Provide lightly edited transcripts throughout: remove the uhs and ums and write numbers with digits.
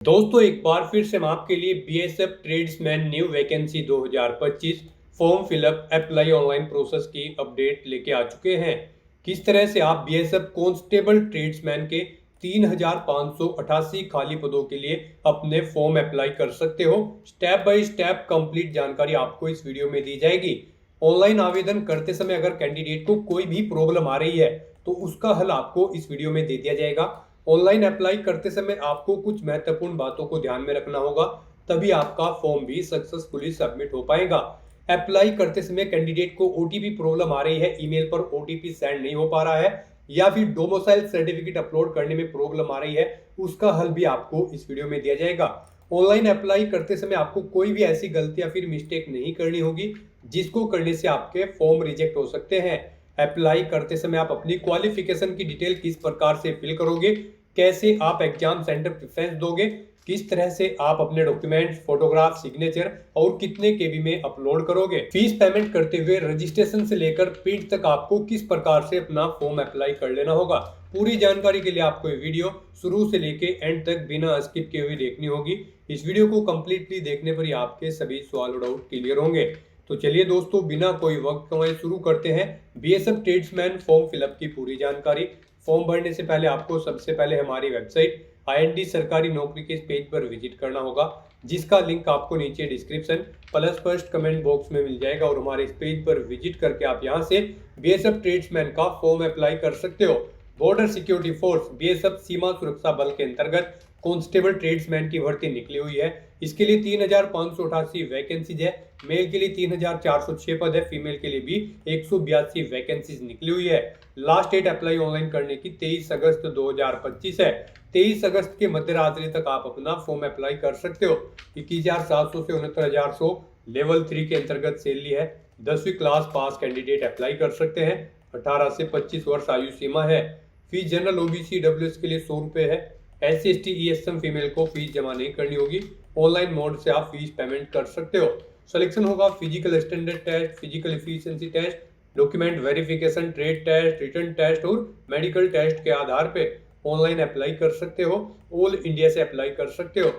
दोस्तों एक बार फिर से हम आपके लिए BSF tradesman new vacancy 2025 form fill up apply online process की अपडेट लेके आ चुके हैं। किस तरह से आप बीएसएफ कांस्टेबल ट्रेड्समैन के 3588 खाली पदों के लिए अपने फॉर्म अप्लाई कर सकते हो। स्टेप बाय स्टेप कंप्लीट जानकारी आपको इस वीडियो में दी जाएगी। ऑनलाइन आवेदन करते समय अगर कैंडिडेट को कोई भी प्रॉब्लम आ रही है तो उसका हल आपको इस वीडियो में दे दिया जाएगा। ऑनलाइन अप्लाई करते समय आपको कुछ महत्वपूर्ण बातों को ध्यान में रखना होगा, तभी आपका फॉर्म भी सक्सेसफुली सबमिट हो पाएगा। अप्लाई करते समय कैंडिडेट को ओटीपी प्रॉब्लम आ रही है, ईमेल पर ओटीपी सेंड नहीं हो पा रहा है या फिर डोमिसाइल सर्टिफिकेट अपलोड करने में प्रॉब्लम आ रही है, उसका हल भी आपको इस वीडियो में दिया जाएगा। ऑनलाइन अप्लाई करते समय आपको कोई भी ऐसी गलती या फिर मिस्टेक नहीं करनी होगी जिसको करने से आपके फॉर्म रिजेक्ट हो सकते हैं। अप्लाई करते समय आप अपनी क्वालिफिकेशन की डिटेल किस प्रकार से फिल करोगे, कैसे आप एग्जाम सेंटर प्रेफरेंस दोगे, किस तरह से आप अपने डॉक्यूमेंट, फोटोग्राफ, सिग्नेचर और कितने केबी में अपलोड करोगे, फीस पेमेंट करते हुए रजिस्ट्रेशन से लेकर प्रिंट तक आपको किस प्रकार से अपना फॉर्म अप्लाई कर लेना होगा। पूरी जानकारी के लिए आपको ये वीडियो शुरू से लेके एंड तक बिना स्किप किए हुए देखनी होगी। इस वीडियो को कंप्लीटली देखने पर ही आपके सभी सवाल और डाउट क्लियर होंगे। तो चलिए दोस्तों, बिना कोई वक्त गंवाए शुरू करते हैं बीएसएफ ट्रेड्समैन फॉर्म फिलअप की पूरी जानकारी। फॉर्म भरने से पहले आपको सबसे पहले हमारी वेबसाइट आईएनडी सरकारी नौकरी के इस पेज पर विजिट करना होगा, जिसका लिंक आपको नीचे description plus first comment box में मिल जाएगा। और हमारे इस पेज पर विजिट करके आप यहां से बीएसएफ ट्रेड्समैन का फॉर्म अप्लाई कर सकते हो। बॉर्डर सिक्योरिटी फोर्स बीएसएफ सीमा सुरक्षा बल के अंतर्गत कांस्टेबल ट्रेड्समैन की भर्ती निकली हुई है। इसके लिए 3588 वैकेंसीज है। मेल के लिए 3406 पद है, फीमेल के लिए भी 182 वैकेंसीज निकली हुई है। लास्ट डेट अप्लाई ऑनलाइन करने की 23 अगस्त 2025 है। 23 अगस्त के मध्य रात्रि तक आप अपना फॉर्म अप्लाई कर सकते हो। 21,700 से 69,100 लेवल 3 के अंतर्गत सैलरी है। 10वीं क्लास पास कैंडिडेट अप्लाई कर सकते हैं। 18 से 25 वर्ष आयु सीमा है। फीस जनरल ओबीसी डब्ल्यूएस के लिए 100 रुपए है। SC ST ESM फीमेल को फीस जमा नहीं करनी होगी। ऑनलाइन मोड से आप फीस पेमेंट कर सकते हो। सिलेक्शन होगा physical standard test, physical efficiency test, document verification, trade test, written test और मेडिकल टेस्ट के आधार पे ऑनलाइन अप्लाई कर सकते हो। ऑल इंडिया से अप्लाई कर सकते हो।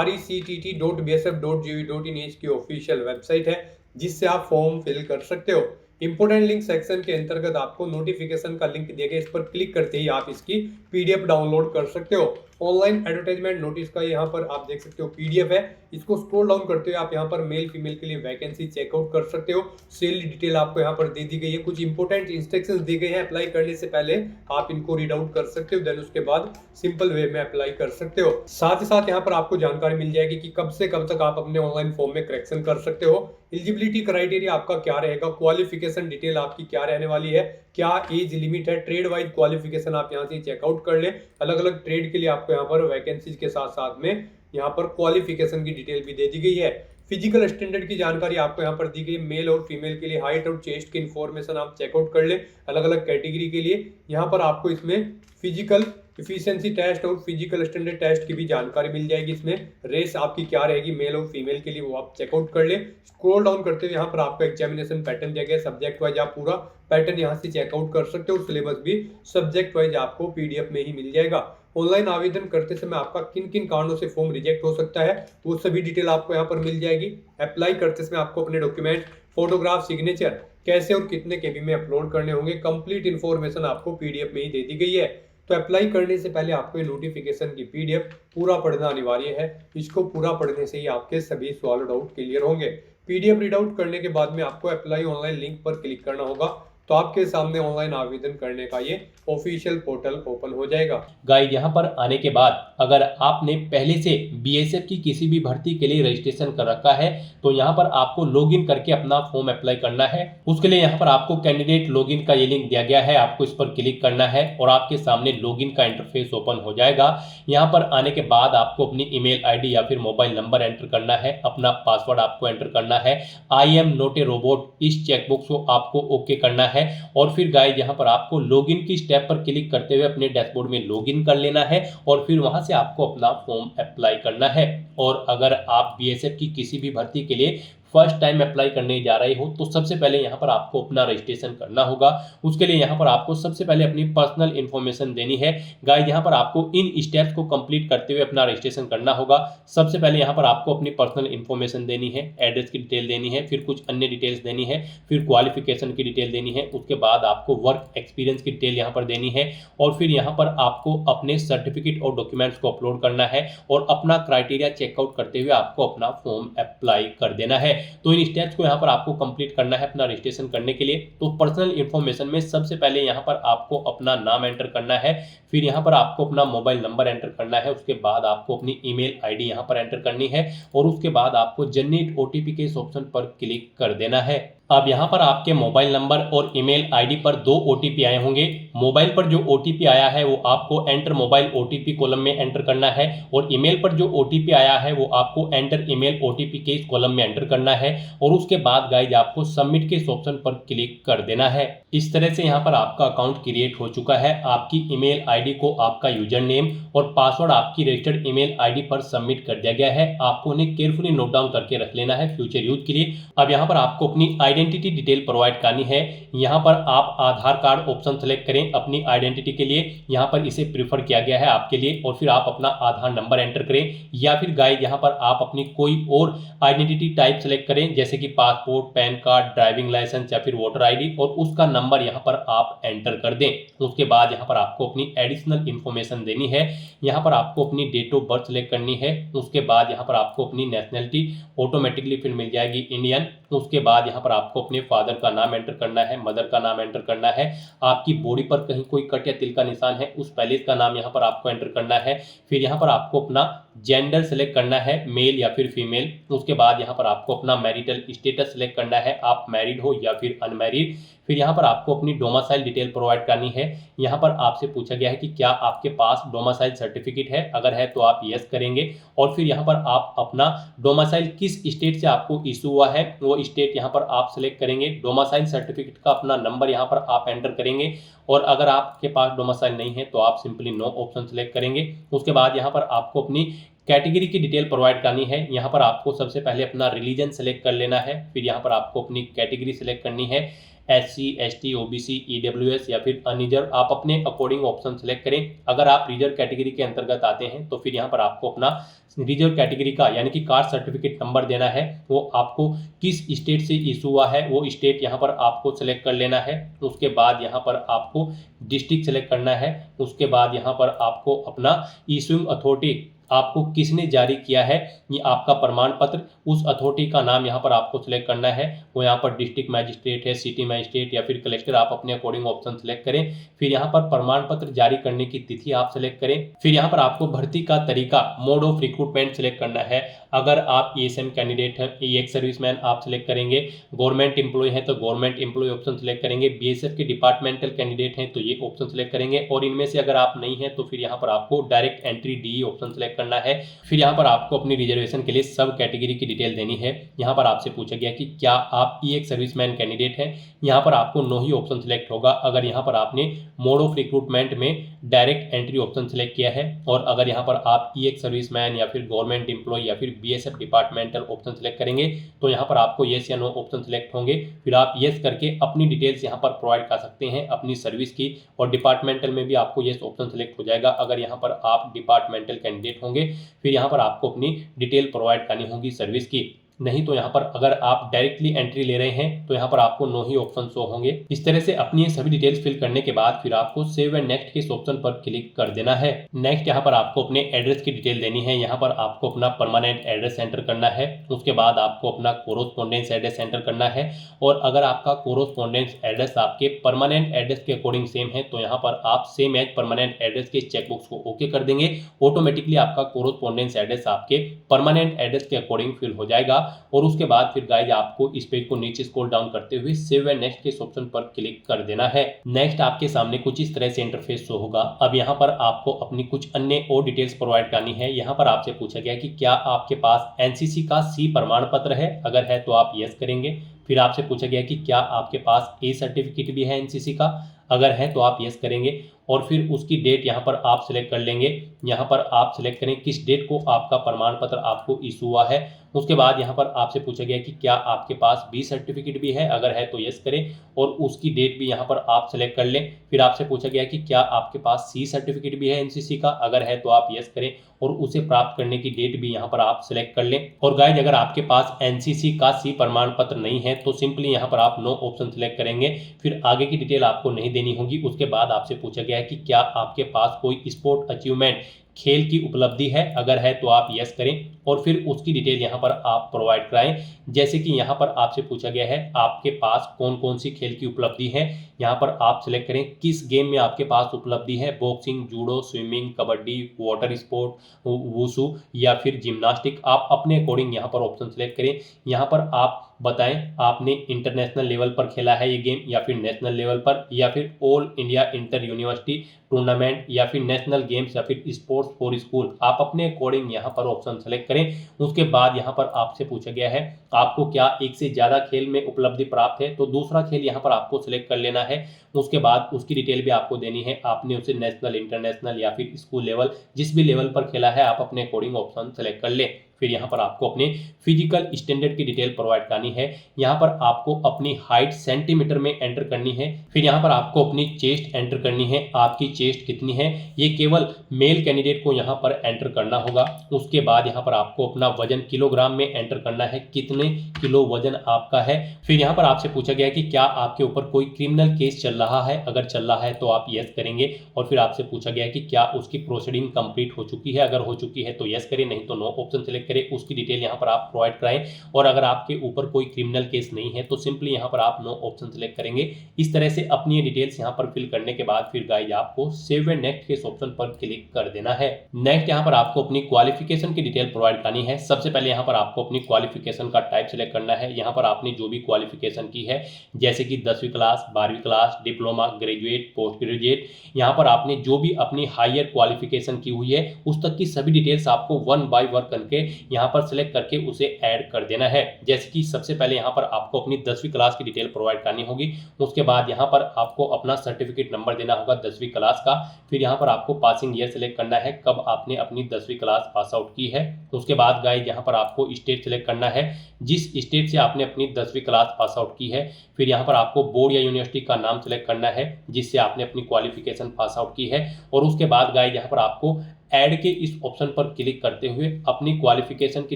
rectt.bsf.gov.in की ऑफिशियल वेबसाइट है, जिससे आप फॉर्म फिल कर सकते हो। इंपोर्टेंट लिंक सेक्शन के अंतर्गत आपको नोटिफिकेशन का लिंक दिया गया, इस पर क्लिक करते ही आप इसकी पीडीएफ डाउनलोड कर सकते हो। ऑनलाइन एडवर्टाइजमेंट नोटिस का यहाँ पर आप देख सकते हो पीडीएफ है। इसको स्क्रॉल डाउन करते हुए आप यहाँ पर मेल फीमेल के लिए वैकेंसी चेकआउट कर सकते हो। सैलरी डिटेल आपको यहाँ पर दे दी गई है। कुछ इंपोर्टेंट इंस्ट्रक्शंस दी गए हैं, अप्लाई करने से पहले आप इनको रीड आउट कर सकते हो, देन उसके बाद सिंपल वे में अप्लाई कर सकते हो। साथ ही साथ यहाँ पर आपको जानकारी मिल जाएगी कि कब से कब तक आप अपने ऑनलाइन फॉर्म में करेक्शन कर सकते हो। एलिजिबिलिटी क्राइटेरिया आपका क्या रहेगा, क्वालिफिकेशन डिटेल आपकी क्या रहने वाली है, क्या एज लिमिट है, ट्रेड वाइज क्वालिफिकेशन आप यहाँ से चेकआउट कर ले। अलग अलग ट्रेड के लिए आपको यहाँ पर वैकेंसीज के साथ साथ में यहाँ पर क्वालिफिकेशन की डिटेल भी दे दी गई है। फिजिकल स्टैंडर्ड की जानकारी आपको यहाँ पर दी गई। मेल और फीमेल के लिए हाइट और चेस्ट की इंफॉर्मेशन आप चेकआउट कर ले। अलग अलग कैटेगरी के लिए यहाँ पर आपको इसमें फिजिकल एफिशिएंसी टेस्ट और फिजिकल स्टैंडर्ड टेस्ट की भी जानकारी मिल जाएगी। इसमें रेस आपकी क्या रहेगी मेल और फीमेल के लिए, वो आप चेकआउट कर ले। स्क्रॉल डाउन करते हुए यहाँ पर आपको एग्जामिनेशन पैटर्न दिया गया, सब्जेक्ट वाइज आप पूरा पैटर्न यहाँ से चेकआउट कर सकते हो। सिलेबस भी सब्जेक्ट वाइज आपको पीडीएफ में ही मिल जाएगा। ऑनलाइन आवेदन करते समय आपका किन किन कारणों से फॉर्म रिजेक्ट हो सकता है, वो सभी डिटेल आपको यहाँ पर मिल जाएगी। अप्लाई करते समय आपको अपने डॉक्यूमेंट, फोटोग्राफ, सिग्नेचर कैसे और कितने केबी में अपलोड करने होंगे, कंप्लीट इन्फॉर्मेशन आपको पीडीएफ में ही दे दी गई है। तो अप्लाई करने से पहले आपको ये नोटिफिकेशन की पीडीएफ पूरा पढ़ना अनिवार्य है। इसको पूरा पढ़ने से ही आपके सभी सवाल डाउट क्लियर होंगे। पीडीएफ रीड आउट करने के बाद में आपको अप्लाई ऑनलाइन लिंक पर क्लिक करना होगा, तो आपके सामने ऑनलाइन आवेदन करने का ये ऑफिशियल पोर्टल ओपन हो जाएगा। गाइस, यहाँ पर आने के बाद अगर आपने पहले से बीएसएफ की किसी भी भर्ती के लिए रजिस्ट्रेशन कर रखा है तो यहाँ पर आपको लॉगिन करके अपना फॉर्म अप्लाई करना है। उसके लिए यहाँ पर आपको कैंडिडेट लॉगिन का ये लिंक दिया गया है, आपको इस पर क्लिक करना है और आपके सामने लॉगिन का इंटरफेस ओपन हो जाएगा। यहाँ पर आने के बाद आपको अपनी ईमेल आईडी या फिर मोबाइल नंबर एंटर करना है, अपना पासवर्ड आपको एंटर करना है। I am not a robot इस चेकबॉक्स को आपको ओके करना है और फिर गाइस यहाँ पर आपको लॉगिन की स्टेप पर क्लिक करते हुए अपने डैशबोर्ड में लॉगिन कर लेना है और फिर वहां से आपको अपना फॉर्म अप्लाई करना है। और अगर आप बीएसएफ की किसी भी भर्ती के लिए फर्स्ट टाइम अप्लाई करने जा रहे हो तो सबसे पहले यहाँ पर आपको अपना रजिस्ट्रेशन करना होगा। उसके लिए यहाँ पर आपको सबसे पहले अपनी पर्सनल इन्फॉर्मेशन देनी है। गाइस यहाँ पर आपको इन स्टेप्स को कंप्लीट करते हुए अपना रजिस्ट्रेशन करना होगा। सबसे पहले यहाँ पर आपको अपनी पर्सनल इन्फॉर्मेशन देनी है, एड्रेस की डिटेल देनी है, फिर कुछ अन्य डिटेल्स देनी है, फिर क्वालिफिकेशन की डिटेल देनी है, उसके बाद आपको वर्क एक्सपीरियंस की डिटेल यहाँ पर देनी है और फिर यहाँ पर आपको अपने सर्टिफिकेट और डॉक्यूमेंट्स को अपलोड करना है और अपना क्राइटेरिया चेकआउट करते हुए आपको अपना फॉर्म अप्लाई कर देना है। तो इन स्टेप्स को यहाँ पर आपको कंप्लीट करना है अपना रजिस्ट्रेशन करने के लिए। तो पर्सनल इन्फॉर्मेशन में सबसे पहले यहाँ पर आपको अपना नाम एंटर करना है, फिर यहाँ पर आपको अपना मोबाइल नंबर एंटर करना है, उसके बाद आपको अपनी ईमेल आईडी यहाँ पर एंटर करनी है और उसके बाद आपको जनरेट ओटीपी के इस ऑप्शन पर क्लिक कर देना है। अब यहाँ पर आपके मोबाइल नंबर और ईमेल आईडी पर 2 ओटीपी आए होंगे। मोबाइल पर जो ओटीपी आया है वो आपको एंटर मोबाइल ओटीपी कॉलम में एंटर करना है और ईमेल पर जो ओटीपी आया है वो आपको एंटर ईमेल ओटीपी के इस कॉलम में एंटर करना है और उसके बाद गाइज आपको सबमिट के इस ऑप्शन पर क्लिक कर देना है। इस तरह से यहाँ पर आपका अकाउंट क्रिएट हो चुका है। आपकी ईमेल आईडी को आपका यूजर नेम और पासवर्ड आपकी रजिस्टर्ड ईमेल आईडी पर सबमिट कर दिया गया है। आपको उन्हें केयरफुली नोट डाउन करके रख लेना है फ्यूचर यूज के लिए। अब यहाँ पर आपको अपनी आइडेंटिटी डिटेल प्रोवाइड करनी है। यहाँ पर आप आधार कार्ड ऑप्शन सेलेक्ट करें अपनी आइडेंटिटी के लिए, यहाँ पर इसे प्रीफर किया गया है आपके लिए और फिर आप अपना आधार नंबर एंटर करें या फिर गाइस यहाँ पर आप अपनी कोई और आइडेंटिटी टाइप सेलेक्ट करें जैसे कि passport, PAN card, driving licence या फिर वोटर आईडी और उसका नंबर यहाँ पर आप एंटर कर दें। उसके बाद यहाँ पर आपको अपनी एडिशनल इन्फॉर्मेशन देनी है। यहाँ पर आपको अपनी डेट ऑफ बर्थ सेलेक्ट करनी है। उसके बाद यहाँ पर आपको अपनी नेशनलिटी ऑटोमेटिकली फिर मिल जाएगी इंडियन। उसके बाद यहाँ पर आपको अपने फादर का नाम एंटर करना है, मदर का नाम एंटर करना है। आपकी बॉडी पर कहीं कोई कट या तिल का निशान है उस पैलेस का नाम यहाँ पर आपको एंटर करना है। फिर यहाँ पर आपको अपना जेंडर सेलेक्ट करना है, मेल या फिर फीमेल। उसके बाद यहाँ पर आपको अपना मैरिटल स्टेटस सेलेक्ट करना है, आप मैरिड हो या फिर अनमैरिड। फिर यहाँ पर आपको अपनी डोमिसाइल डिटेल प्रोवाइड करनी है। यहाँ पर आपसे पूछा गया है कि क्या आपके पास डोमिसाइल सर्टिफिकेट है, अगर है तो आप यस करेंगे और फिर यहाँ पर आप अपना डोमिसाइल किस स्टेट से आपको इशू हुआ है वो स्टेट यहाँ पर आप सेलेक्ट करेंगे। डोमिसाइल सर्टिफिकेट का अपना नंबर यहाँ पर आप एंटर करेंगे और अगर आपके पास डोमिसाइल नहीं है तो आप सिंपली नो ऑप्शन सेलेक्ट करेंगे। उसके बाद यहाँ पर आपको अपनी कैटेगरी की डिटेल प्रोवाइड करनी है। यहाँ पर आपको सबसे पहले अपना रिलीजन सेलेक्ट कर लेना है, फिर यहाँ पर आपको अपनी कैटेगरी सेलेक्ट करनी है, SC, ST, OBC, EWS या फिर अनरिजर्व। आप अपने अकॉर्डिंग ऑप्शन सेलेक्ट करें। अगर आप रिजर्व कैटेगरी के अंतर्गत आते हैं तो फिर यहाँ पर आपको अपना रिजर्व कैटेगरी का यानी कि कास्ट सर्टिफिकेट नंबर देना है। वो आपको किस स्टेट से इशू हुआ है वो स्टेट यहाँ पर आपको सेलेक्ट कर लेना है। उसके बाद यहाँ पर आपको डिस्ट्रिक्ट सेलेक्ट करना है। उसके बाद यहाँ पर आपको अपना इशूइंग अथॉरिटी आपको किसने जारी किया है ये आपका प्रमाण पत्र, उस अथॉरिटी का नाम यहाँ पर आपको सिलेक्ट करना है। वो यहाँ पर डिस्ट्रिक्ट मैजिस्ट्रेट है, सिटी मैजिस्ट्रेट या फिर कलेक्टर, आप अपने अकॉर्डिंग ऑप्शन सेलेक्ट करें। फिर यहाँ पर प्रमाण पत्र जारी करने की तिथि आप सेलेक्ट करें। फिर यहाँ पर आपको भर्ती का तरीका, मोड ऑफ रिक्रूटमेंट सेलेक्ट करना है। अगर आप ESM कैंडिडेट हैं, एक्स सर्विसमैन आप सेलेक्ट करेंगे। गवर्नमेंट एम्प्लॉय है तो गवर्नमेंट एम्प्लॉय ऑप्शन सेलेक्ट करेंगे। BSF के डिपार्टमेंटल कैंडिडेट हैं तो ये ऑप्शन सेलेक्ट करेंगे और इनमें से अगर आप नहीं है तो फिर यहाँ पर आपको direct entry DE option select करना है। फिर यहाँ पर आपको अपनी रिजर्वेशन के लिए सब कैटेगरी की डिटेल देनी है। यहाँ पर आपसे पूछा गया कि क्या आप एक्स सर्विसमैन कैंडिडेट हैं, यहाँ पर आपको नो ही ऑप्शन सेलेक्ट होगा। अगर यहाँ पर आपने मोड ऑफ रिक्रूटमेंट में डायरेक्ट एंट्री ऑप्शन सेलेक्ट किया है और अगर यहाँ पर आप एक्स सर्विसमैन या फिर गवर्नमेंट एम्प्लॉय या फिर BSF डिपार्टमेंटल ऑप्शन सेलेक्ट करेंगे तो यहाँ पर आपको येस या नो ऑप्शन सेलेक्ट होंगे। फिर आप येस करके अपनी डिटेल्स यहाँ पर प्रोवाइड कर सकते हैं अपनी सर्विस की और डिपार्टमेंटल में भी आपको येस ऑप्शन सेलेक्ट हो जाएगा अगर यहाँ पर आप डिपार्टमेंटल कैंडिडेट होंगे। फिर यहाँ पर आपको अपनी डिटेल प्रोवाइड करनी होगी सर्विस की। नहीं तो यहाँ पर अगर आप डायरेक्टली एंट्री ले रहे हैं तो यहाँ पर आपको नो ही ऑप्शन शो होंगे। इस तरह से अपनी ये सभी डिटेल्स फिल करने के बाद फिर आपको सेव एंड नेक्स्ट के इस ऑप्शन पर क्लिक कर देना है। नेक्स्ट यहाँ पर आपको अपने एड्रेस की डिटेल देनी है। यहाँ पर आपको अपना परमानेंट एड्रेस एंटर करना है। उसके बाद आपको अपना कोरोस्पोंडेंस एड्रेस एंटर करना है और अगर आपका कोरोस्पोंडेंस एड्रेस आपके परमानेंट एड्रेस के अकॉर्डिंग सेम है तो यहाँ पर आप सेम एज परमानेंट एड्रेस के चेकबॉक्स को ओके कर देंगे। ऑटोमेटिकली आपका कोरोस्पोंडेंस एड्रेस आपके परमानेंट एड्रेस के अकॉर्डिंग फिल हो जाएगा और उसके बाद फिर गाइज आपको इस पेज को नीचे स्क्रॉल डाउन करते हुए सेव एंड नेक्स्ट के ऑप्शन पर क्लिक कर देना है। नेक्स्ट आपके सामने कुछ इस तरह से इंटरफेस शो होगा। अब यहाँ पर आपको अपनी कुछ अन्य और डिटेल्स प्रोवाइड करनी है। यहाँ पर आपसे पूछा गया कि क्या आपके पास NCC का C प्रमाण पत्र है, अगर है तो आप यस करेंगे। फिर आपसे पूछा गया कि क्या आपके पास A सर्टिफिकेट भी है NCC का, अगर है तो आप यस करेंगे। और फिर उसकी डेट यहाँ पर आप सिलेक्ट कर लेंगे। यहाँ पर आप सिलेक्ट करें किस डेट को आपका प्रमाण पत्र आपको इशू हुआ है। उसके बाद यहाँ पर आपसे पूछा गया कि क्या आपके पास बी सर्टिफिकेट भी है, अगर है तो यस करें और उसकी डेट भी यहाँ पर आप सिलेक्ट कर लें। फिर आपसे पूछा गया कि क्या आपके पास सी सर्टिफिकेट भी है एनसीसी का, अगर है तो आप यस करें और उसे प्राप्त करने की डेट भी यहाँ पर आप सिलेक्ट कर लें। और गाइज अगर आपके पास एनसीसी का सी प्रमाण पत्र नहीं है तो सिंपली यहाँ पर आप नो ऑप्शन सिलेक्ट करेंगे। फिर आगे की डिटेल आपको नहीं देनी होगी। उसके बाद आपसे पूछा गया है कि क्या आपके पास कोई स्पोर्ट अचीवमेंट खेल की उपलब्धि है, अगर है तो आप यस करें और फिर उसकी डिटेल यहाँ पर आप प्रोवाइड कराएं। जैसे कि यहाँ पर आपसे पूछा गया है आपके पास कौन कौन सी खेल की उपलब्धि है, यहाँ पर आप सिलेक्ट करें किस गेम में आपके पास उपलब्धि है, boxing, judo, swimming, kabaddi, water sport, wushu या फिर जिम्नास्टिक। आप अपने अकॉर्डिंग यहाँ पर ऑप्शन सिलेक्ट करें। यहाँ पर आप बताएं आपने इंटरनेशनल लेवल पर खेला है ये गेम या फिर नेशनल लेवल पर या फिर all India inter university tournament या फिर नेशनल गेम्स या फिर स्पोर्ट्स फॉर स्कूल। आप अपने अकॉर्डिंग यहाँ पर ऑप्शन सेलेक्ट करें। उसके बाद यहाँ पर आपसे पूछा गया है आपको क्या एक से ज़्यादा खेल में उपलब्धि प्राप्त है, तो दूसरा खेल यहाँ पर आपको सिलेक्ट कर लेना है। उसके बाद उसकी डिटेल भी आपको देनी है, आपने उसे नेशनल, इंटरनेशनल या फिर स्कूल लेवल जिस भी लेवल पर खेला है आप अपने अकॉर्डिंग ऑप्शन सेलेक्ट कर लें। फिर यहाँ पर आपको अपने फिजिकल स्टैंडर्ड की डिटेल प्रोवाइड करनी है। यहाँ पर आपको अपनी हाइट सेंटीमीटर में एंटर करनी है। फिर यहाँ पर आपको अपनी चेस्ट एंटर करनी है, आपकी चेस्ट कितनी है ये केवल मेल कैंडिडेट को यहाँ पर एंटर करना होगा। उसके बाद यहाँ पर आपको अपना वजन किलोग्राम में एंटर करना है, कितने किलो वजन आपका है। फिर यहाँ पर आपसे पूछा गया कि क्या आपके ऊपर कोई क्रिमिनल केस चल रहा है, अगर चल रहा है तो आप यस करेंगे। और फिर आपसे पूछा गया कि क्या उसकी प्रोसीडिंग कंप्लीट हो चुकी है, अगर हो चुकी है तो यस करें, नहीं तो नो ऑप्शन सेलेक्ट करें। उसकी डिटेल यहाँ पर आप प्रोवाइड कराएं और अगर आपके ऊपर कोई क्रिमिनल केस नहीं है तो सिंपली यहाँ पर आप नो ऑप्शन सेलेक्ट करेंगे। इस तरह से अपनी डिटेल्स यहाँ पर फिल करने के बाद फिर गाइज आपको सेव एंड नेक्स्ट के ऑप्शन पर क्लिक कर देना है। नेक्स्ट यहाँ पर आपको अपनी क्वालिफिकेशन की डिटेल प्रोवाइड करनी है। सबसे पहले यहाँ पर आपको अपनी क्वालिफिकेशन का टाइप सेलेक्ट करना है। यहाँ पर आपने जो भी क्वालिफिकेशन की है जैसे कि 10वीं क्लास, 12वीं class, diploma, graduate, post graduate, यहाँ पर आपने जो भी अपनी हायर क्वालिफिकेशन की हुई है उस तक की सभी डिटेल्स आपको वन बाय वन करके यहाँ पर सिलेक्ट करके उसे ऐड कर देना है। जैसे कि सबसे पहले यहाँ पर आपको अपनी 10वीं क्लास की डिटेल प्रोवाइड करनी होगी। उसके बाद यहाँ पर आपको अपना सर्टिफिकेट नंबर देना होगा 10वीं क्लास का। फिर यहाँ पर आपको पासिंग ईयर सेलेक्ट करना है, कब आपने अपनी 10वीं क्लास पास आउट की है। उसके बाद गाइस यहाँ पर आपको स्टेट सेलेक्ट करना है, जिस स्टेट से आपने अपनी 10वीं क्लास पास आउट की है। फिर यहाँ पर आपको बोर्ड या यूनिवर्सिटी का नाम सेलेक्ट करना है जिससे आपने अपनी क्वालिफिकेशन पास आउट की है। और उसके बाद गाइस यहाँ पर आपको ऐड के इस ऑप्शन पर क्लिक करते हुए अपनी क्वालिफिकेशन की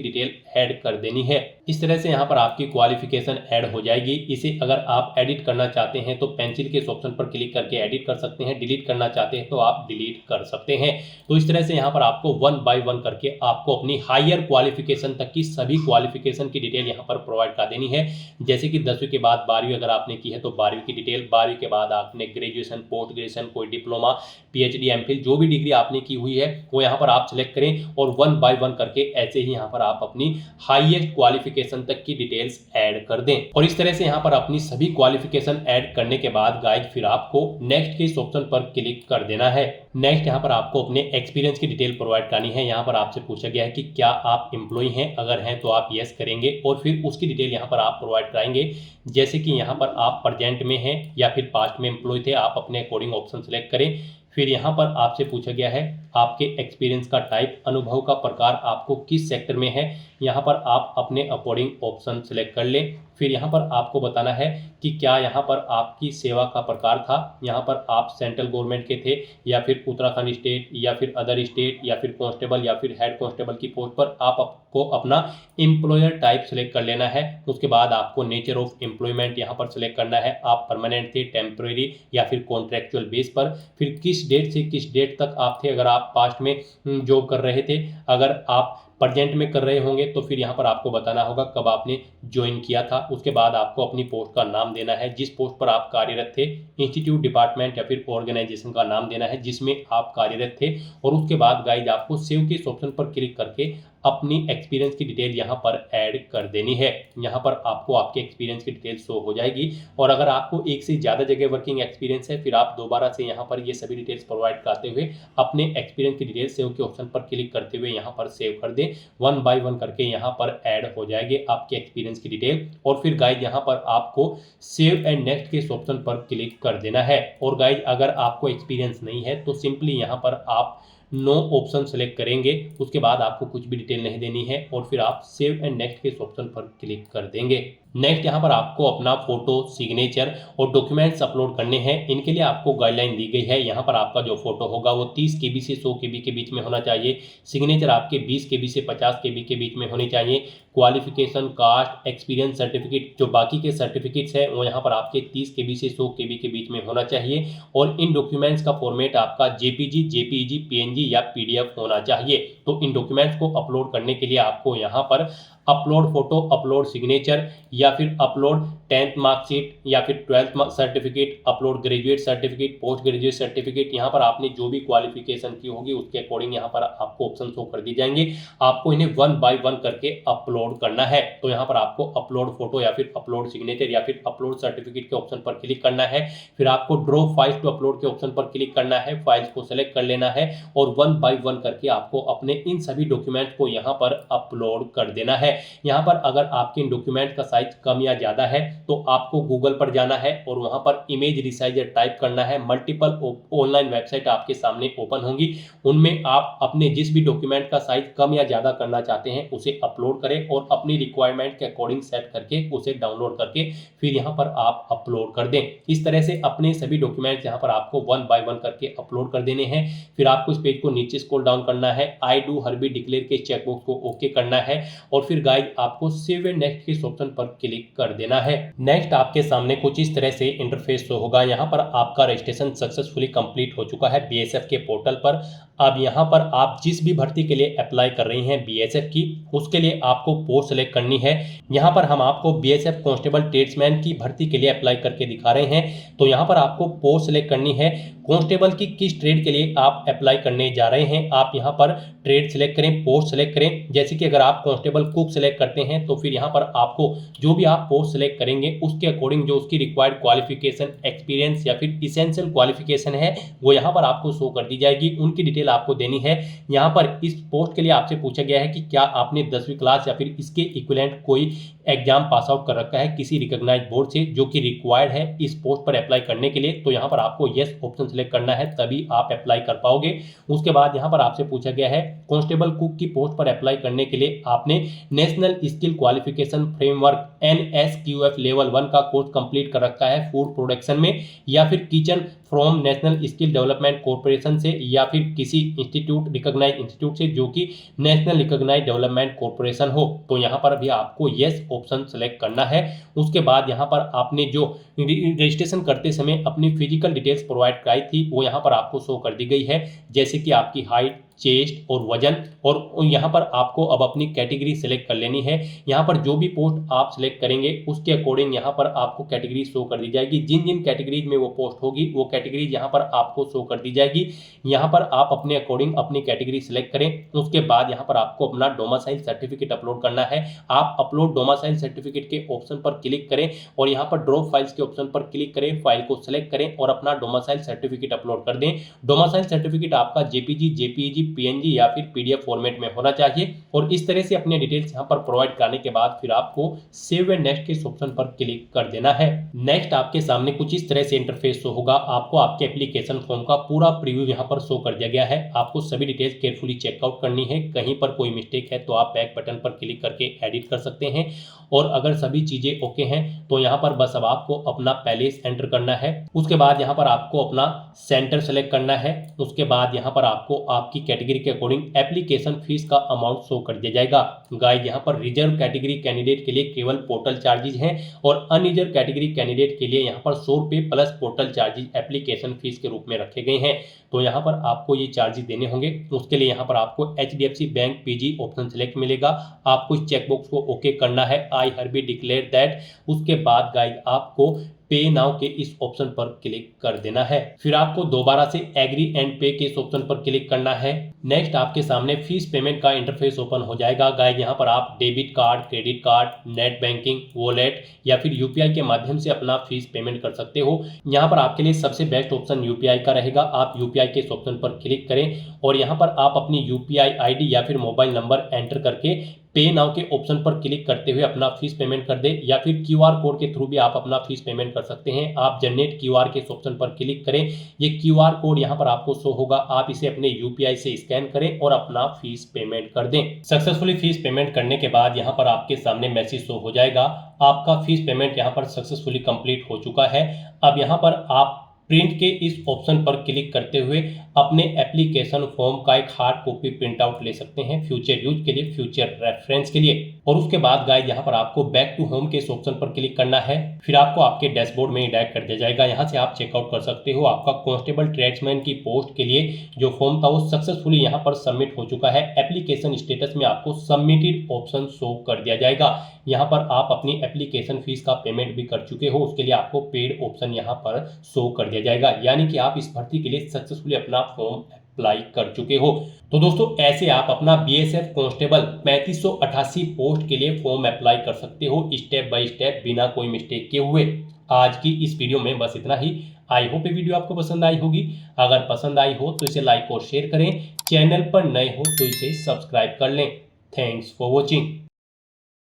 डिटेल ऐड कर देनी है। इस तरह से यहाँ पर आपकी क्वालिफिकेशन ऐड हो जाएगी। इसे अगर आप एडिट करना चाहते हैं तो पेंसिल के इस ऑप्शन पर क्लिक करके एडिट कर सकते हैं, डिलीट करना चाहते हैं तो आप डिलीट कर सकते हैं। तो इस तरह से यहाँ पर आपको वन बाय वन करके आपको अपनी हायर क्वालिफिकेशन तक की सभी क्वालिफिकेशन की डिटेल यहाँ पर प्रोवाइड कर देनी है। जैसे कि 10वीं के बाद 12वीं अगर आपने की है तो 12वीं की डिटेल, 12वीं के बाद आपने ग्रेजुएशन, पोस्ट ग्रेजुएशन, कोई डिप्लोमा, पीएचडी, एमफिल जो भी डिग्री आपने की हुई है वो यहाँ पर आप सिलेक्ट करें और वन बाय वन करके ऐसे ही यहाँ पर आप अपनी हाईएस्ट क्वालिफिकेशन तक की डिटेल्स ऐड कर दें। और इस तरह से यहाँ पर अपनी सभी क्वालिफिकेशन ऐड करने के बाद गाइज फिर आपको नेक्स्ट के इस ऑप्शन पर क्लिक कर देना है। नेक्स्ट यहाँ पर आपको अपने एक्सपीरियंस की डिटेल प्रोवाइड करनी है। यहाँ पर आपसे पूछा गया है कि क्या आप एम्प्लॉय हैं, अगर हैं तो आप यस करेंगे और फिर उसकी डिटेल यहाँ पर आप प्रोवाइड कराएंगे। जैसे कि यहाँ पर आप प्रेजेंट में हैं या फिर पास्ट में एम्प्लॉय थे, आप अपने अकॉर्डिंग ऑप्शन सेलेक्ट करें। फिर यहाँ पर आपसे पूछा गया है आपके एक्सपीरियंस का टाइप, अनुभव का प्रकार आपको किस सेक्टर में है, यहाँ पर आप अपने अकॉर्डिंग ऑप्शन सेलेक्ट कर लें। फिर यहाँ पर आपको बताना है कि क्या यहाँ पर आपकी सेवा का प्रकार था, यहाँ पर आप सेंट्रल गवर्नमेंट के थे या फिर उत्तराखंड स्टेट या फिर अदर स्टेट या फिर कांस्टेबल या फिर हेड कांस्टेबल की पोस्ट पर आपको अपना एम्प्लॉयर टाइप सेलेक्ट कर लेना है। उसके बाद आपको नेचर ऑफ एम्प्लॉयमेंट यहाँ पर सेलेक्ट करना है, आप परमानेंट थे, टेम्परेरी या फिर कॉन्ट्रेक्चुअल बेस पर। फिर किस डेट से किस डेट तक आप थे, अगर आप पास्ट में जॉब कर रहे थे, अगर आप प्रेजेंट में कर रहे होंगे तो फिर यहाँ पर आपको बताना होगा कब आपने ज्वाइन किया था। उसके बाद आपको अपनी पोस्ट का नाम देना है, जिस पोस्ट पर आप कार्यरत थे, इंस्टीट्यूट, डिपार्टमेंट या फिर ऑर्गेनाइजेशन का नाम देना है जिसमें आप कार्यरत थे। और उसके बाद गाइज आपको सेव के इस ऑप्शन पर क्लिक करके अपनी एक्सपीरियंस की डिटेल यहाँ पर ऐड कर देनी है। यहाँ पर आपको आपके एक्सपीरियंस की डिटेल शो हो जाएगी और अगर आपको एक से ज़्यादा जगह वर्किंग एक्सपीरियंस है फिर आप दोबारा से यहाँ पर ये सभी डिटेल्स प्रोवाइड कराते हुए अपने एक्सपीरियंस की डिटेल सेव के ऑप्शन पर क्लिक करते हुए यहाँ पर सेव कर दें। 1 बाय 1 करके यहाँ पर ऐड हो जाएंगे आपके एक्सपीरियंस की डिटेल और फिर गाइज यहाँ पर आपको सेव एंड नेक्स्ट के इस ऑप्शन पर क्लिक कर देना है। और गाइज अगर आपको एक्सपीरियंस नहीं है तो सिंपली यहाँ पर आप नो ऑप्शन सेलेक्ट करेंगे, उसके बाद आपको कुछ भी डिटेल नहीं देनी है और फिर आप सेव एंड नेक्स्ट के इस ऑप्शन पर क्लिक कर देंगे। नेक्स्ट यहाँ पर आपको अपना फोटो, सिग्नेचर और डॉक्यूमेंट्स अपलोड करने हैं। इनके लिए आपको गाइडलाइन दी गई है। यहाँ पर आपका जो फोटो होगा वो 30 KB से 100 KB के बीच में होना चाहिए। सिग्नेचर आपके 20 KB से 50 KB के बीच में होनी चाहिए। क्वालिफिकेशन, कास्ट, एक्सपीरियंस सर्टिफिकेट, जो बाकी के सर्टिफिकेट्स हैं वो यहाँ पर आपके 30 KB से 100 KB के बीच में होना चाहिए और इन डॉक्यूमेंट्स का फॉर्मेट आपका JPG, JPEG, PNG या PDF होना चाहिए। तो इन डॉक्यूमेंट्स को अपलोड करने के लिए आपको यहाँ पर अपलोड फोटो, अपलोड सिग्नेचर या फिर अपलोड 10th मार्कशीट या फिर 12th certificate, upload graduate certificate, post graduate certificate, यहाँ पर आपने जो भी क्वालिफिकेशन की होगी उसके अकॉर्डिंग यहाँ पर आपको ऑप्शन शो कर दी जाएंगे। आपको इन्हें 1 बाय 1 करके अपलोड करना है। तो यहाँ पर आपको अपलोड फोटो या फिर अपलोड सिग्नेचर या फिर अपलोड सर्टिफिकेट के ऑप्शन पर क्लिक करना है। फिर आपको ड्रॉ फाइल्स टू अपलोड के ऑप्शन पर क्लिक करना है। फाइल्स को सेलेक्ट कर लेना है और 1 बाय 1 करके आपको अपने इन सभी डॉक्यूमेंट्स को यहाँ पर अपलोड कर देना है। यहाँ पर अगर आपके इन डॉक्यूमेंट का साइज कम या ज़्यादा है तो आपको गूगल पर जाना है और वहाँ पर इमेज रिसाइजर टाइप करना है। मल्टीपल ऑनलाइन वेबसाइट आपके सामने ओपन होंगी, उनमें आप अपने जिस भी डॉक्यूमेंट का साइज कम या ज़्यादा करना चाहते हैं उसे अपलोड करें और अपनी रिक्वायरमेंट के अकॉर्डिंग सेट करके उसे डाउनलोड करके फिर यहाँ पर आप अपलोड कर दें। इस तरह से अपने सभी डॉक्यूमेंट्स यहाँ पर आपको 1 बाय 1 करके अपलोड कर देने हैं। फिर आपको इस पेज को नीचे स्क्रॉल डाउन करना है, आई डू हर्बी डिक्लेयर के चेकबॉक्स को ओके करना है और फिर गाइड आपको सेव एंड नेक्स्ट के ऑप्शन पर क्लिक कर देना है। नेक्स्ट आपके सामने कुछ इस तरह से इंटरफेस शो होगा। यहाँ पर आपका रजिस्ट्रेशन सक्सेसफुली कंप्लीट हो चुका है BSF के पोर्टल पर। अब यहाँ पर आप जिस भी भर्ती के लिए अप्लाई कर रही हैं BSF की, उसके लिए आपको पोस्ट सेलेक्ट करनी है। यहाँ पर हम आपको BSF कांस्टेबल ट्रेड्समैन की भर्ती के लिए अप्लाई करके दिखा रहे हैं। तो यहाँ पर आपको पोस्ट सेलेक्ट करनी है। कांस्टेबल की किस ट्रेड के लिए आप अप्लाई करने जा रहे हैं, आप यहाँ पर ट्रेड सेलेक्ट करें, पोस्ट सेलेक्ट करें। जैसे कि अगर आप कांस्टेबल कुक सेलेक्ट करते हैं तो फिर यहाँ पर आपको जो भी आप पोस्ट सेलेक्ट करेंगे उसके अकॉर्डिंग जो उसकी रिक्वायर्ड क्वालिफिकेशन, एक्सपीरियंस या फिर इसेंशियल क्वालिफिकेशन है वो यहाँ पर आपको शो कर दी जाएगी। उनकी डिटेल आपको देनी है। यहाँ पर इस पोस्ट के लिए आपसे पूछा गया है कि क्या आपने 10वीं क्लास या फिर इसके इक्विवेलेंट कोई एग्जाम पास आउट कर रखा है किसी रिकॉग्नाइज्ड बोर्ड से, जो कि रिक्वायर्ड है इस पोस्ट पर अप्लाई करने के लिए। तो यहाँ पर आपको यस ऑप्शन सेलेक्ट करना है, तभी आप अप्लाई कर पाओगे। उसके बाद यहाँ पर आपसे पूछा गया है कांस्टेबल कुक की पोस्ट पर अप्लाई करने के लिए आपने national skill qualification framework NSQF level 1 का कोर्स कंप्लीट कर रखा है फूड प्रोडक्शन में, या फिर kitchen from national skill development corporation से, या फिर किसी इंस्टीट्यूट, रिकॉग्नाइज्ड इंस्टीट्यूट से जो कि नेशनल रिकॉग्नाइज्ड डेवलपमेंट कॉर्पोरेशन हो। तो यहाँ पर भी आपको यस ऑप्शन सेलेक्ट करना है। उसके बाद यहाँ पर आपने जो रजिस्ट्रेशन करते समय अपनी फिजिकल डिटेल्स प्रोवाइड कराई थी वो यहाँ पर आपको शो कर दी गई है, जैसे कि आपकी हाइट, चेस्ट और वजन। और यहाँ पर आपको अब अपनी कैटेगरी सेलेक्ट कर लेनी है। यहाँ पर जो भी पोस्ट आप सेलेक्ट करेंगे उसके अकॉर्डिंग यहाँ पर आपको कैटेगरी शो कर दी जाएगी। जिन जिन कैटेगरीज में वो पोस्ट होगी वो कैटेगरीज यहाँ पर आपको शो कर दी जाएगी। यहाँ पर आप अपने अकॉर्डिंग अपनी कैटेगरी सेलेक्ट करें। उसके बाद यहाँ पर आपको अपना डोमिसाइल सर्टिफिकेट अपलोड करना है। आप अपलोड डोमिसाइल सर्टिफिकेट के ऑप्शन पर क्लिक करें और यहाँ पर ड्रॉप फाइल्स के ऑप्शन पर क्लिक करें, फाइल को सेलेक्ट करें और अपना डोमिसाइल सर्टिफिकेट अपलोड कर दें। डोमिसाइल सर्टिफिकेट आपका JPG, JPEG, PNG या फिर PDF फॉर्मेट में होना चाहिए। और इस तरह से अपने डिटेल्स यहाँ पर प्रोवाइड करने के बाद फिर आपको सेव एंड नेक्स्ट के ऑप्शन पर क्लिक कर देना है। नेक्स्ट आपके सामने कुछ इस तरह से इंटरफेस शो होगा। आपको आपके एप्लीकेशन फॉर्म का पूरा प्रीव्यू यहाँ पर शो कर दिया गया है। आपको सभी डिटेल्स केयरफुली चेकआउट करनी है। कहीं पर कोई मिस्टेक है तो आप बैक बटन पर क्लिक करके एडिट कर सकते हैं। और अगर सभी चीजें ओके हैं तो यहाँ पर बस अब आपको अपना पैलेस एंटर करना है। उसके बाद यहाँ पर आपको अपना सेंटर सेलेक्ट करना है। उसके बाद यहाँ पर आपको आपकी कैटेगरी के अकॉर्डिंग एप्लीकेशन फीस का अमाउंट शो कर दिया जाएगा। गाइस यहाँ पर रिजर्व कैटेगरी कैंडिडेट के लिए केवल पोर्टल चार्जेज हैं और अनरिजर्व कैटेगरी कैंडिडेट के लिए यहाँ पर 100 रुपये plus portal charges application fees के रूप में रखे गए हैं। तो यहाँ पर आपको ये चार्जेस देने होंगे। उसके लिए यहाँ पर आपको HDFC bank PG option select मिलेगा। आपको इस चेकबॉक्स को ओके करना है, आई हर्बी डिक्लेयर दैट। उसके बाद गाइस आपको पे नाउ के इस ऑप्शन पर क्लिक कर देना है। फिर आपको दोबारा से एग्री एंड पे के इस ऑप्शन पर क्लिक करना है। नेक्स्ट आपके सामने फीस पेमेंट का इंटरफेस ओपन हो जाएगा। गाइस यहाँ पर आप debit card, credit card, net banking, wallet या फिर यूपीआई के माध्यम से अपना फीस पेमेंट कर सकते हो। यहाँ पर आपके लिए सबसे बेस्ट ऑप्शन यूपीआई का रहेगा। आप यूपीआई के इस ऑप्शन पर क्लिक करें और यहाँ पर आप अपनी यूपीआई आईडी या फिर मोबाइल नंबर एंटर करके पे नाउ के ऑप्शन पर क्लिक करते हुए अपना फीस पेमेंट कर दें, या फिर क्यूआर कोड के थ्रू भी आप अपना फीस पेमेंट कर सकते हैं। आप जनरेट क्यूआर के इस ऑप्शन पर क्लिक करें। ये क्यूआर कोड यहाँ पर आपको शो होगा, आप इसे अपने यूपीआई से स्कैन करें और अपना फीस पेमेंट कर दें। सक्सेसफुली फीस पेमेंट करने के बाद यहाँ पर आपके सामने मैसेज शो हो जाएगा, आपका फीस पेमेंट यहाँ पर सक्सेसफुली कंप्लीट हो चुका है। अब यहाँ पर आप प्रिंट के इस ऑप्शन पर क्लिक करते हुए अपने एप्लीकेशन फॉर्म का एक हार्ड कॉपी प्रिंट आउट ले सकते हैं, फ्यूचर यूज के लिए, फ्यूचर रेफरेंस के लिए। और उसके बाद गाइस यहाँ पर आपको बैक टू होम के इस ऑप्शन पर क्लिक करना है। फिर आपको आपके डैशबोर्ड में डायरेक्ट कर दिया जाएगा। यहाँ से आप चेकआउट कर सकते हो। आपका कांस्टेबल ट्रेड्समैन की पोस्ट के लिए जो फॉर्म था वो सक्सेसफुली यहाँ पर सबमिट हो चुका है। एप्लीकेशन स्टेटस में आपको सबमिटेड ऑप्शन शो कर दिया जाएगा। यहाँ पर आप अपनी एप्लीकेशन फीस का पेमेंट भी कर चुके हो, उसके लिए आपको पेड ऑप्शन यहाँ पर शो कर दिया जाएगा, यानी कि आप इस भर्ती के लिए सक्सेसफुली अपना फॉर्म अप्लाई कर चुके हो। तो दोस्तों ऐसे आप अपना बीएसएफ कांस्टेबल 3588 पोस्ट के लिए फॉर्म अप्लाई कर सकते हो, स्टेप बाय स्टेप, बिना कोई मिस्टेक किए हुए। आज की इस वीडियो में बस इतना ही। आई होप ये वीडियो आपको पसंद आई होगी। अगर पसंद आई हो तो इसे लाइक और शेयर करें। चैनल पर नए हो तो इसे सब्सक्राइब कर लें। Thanks for watching.